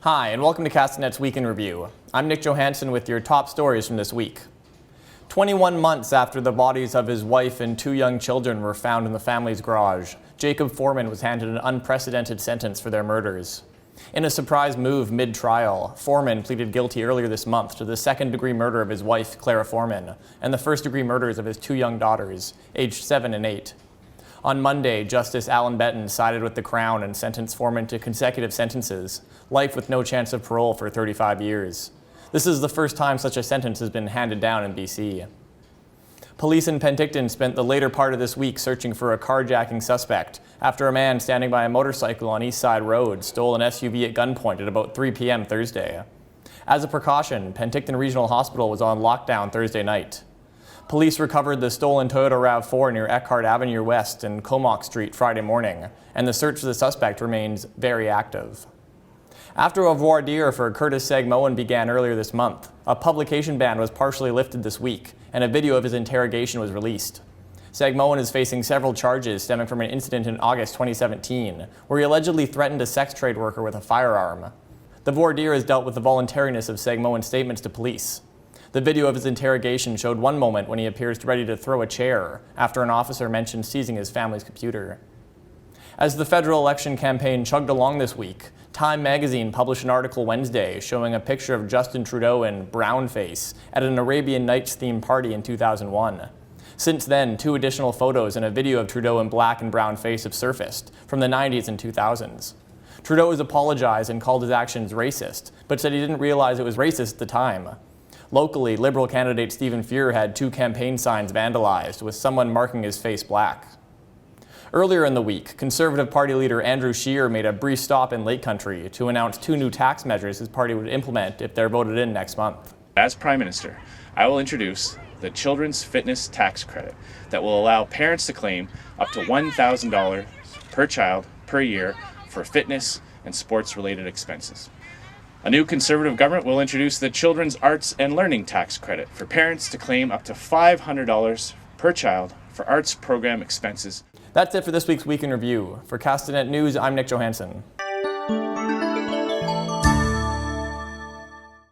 Hi, and welcome to Castanet's Week in Review. I'm Nich Johansen with your top stories from this week. 21 months after the bodies of his wife and 2 young children were found in the family's garage, Jacob Foreman was handed an unprecedented sentence for their murders. In a surprise move mid-trial, Foreman pleaded guilty earlier this month to the second-degree murder of his wife, Clara Foreman, and the first-degree murders of his 2 young daughters, aged 7 and 8. On Monday, Justice Alan Betton sided with the Crown and sentenced Foreman to consecutive sentences, life with no chance of parole for 35 years. This is the first time such a sentence has been handed down in BC. Police in Penticton spent the later part of this week searching for a carjacking suspect after a man standing by a motorcycle on East Side Road stole an SUV at gunpoint at about 3 p.m. Thursday. As a precaution, Penticton Regional Hospital was on lockdown Thursday night. Police recovered the stolen Toyota RAV4 near Eckhart Avenue West and Comox Street Friday morning, and the search for the suspect remains very active. After a voir dire for Curtis Saigmohan began earlier this month, a publication ban was partially lifted this week, and a video of his interrogation was released. Saigmohan is facing several charges stemming from an incident in August 2017, where he allegedly threatened a sex trade worker with a firearm. The voir dire has dealt with the voluntariness of Saigmohan's statements to police. The video of his interrogation showed one moment when he appears ready to throw a chair after an officer mentioned seizing his family's computer. As the federal election campaign chugged along this week, Time magazine published an article Wednesday showing a picture of Justin Trudeau in brownface at an Arabian Nights-themed party in 2001. Since then, 2 additional photos and a video of Trudeau in black and brown face have surfaced from the 90s and 2000s. Trudeau has apologized and called his actions racist, but said he didn't realize it was racist at the time. Locally, Liberal candidate Stephen Scheer had 2 campaign signs vandalized, with someone marking his face black. Earlier in the week, Conservative Party leader Andrew Scheer made a brief stop in Lake Country to announce 2 new tax measures his party would implement if they're voted in next month. As Prime Minister, I will introduce the Children's Fitness Tax Credit that will allow parents to claim up to $1,000 per child per year for fitness and sports-related expenses. A new Conservative government will introduce the Children's Arts and Learning Tax Credit for parents to claim up to $500 per child for arts program expenses. That's it for this week's Week in Review. For Castanet News, I'm Nich Johansen.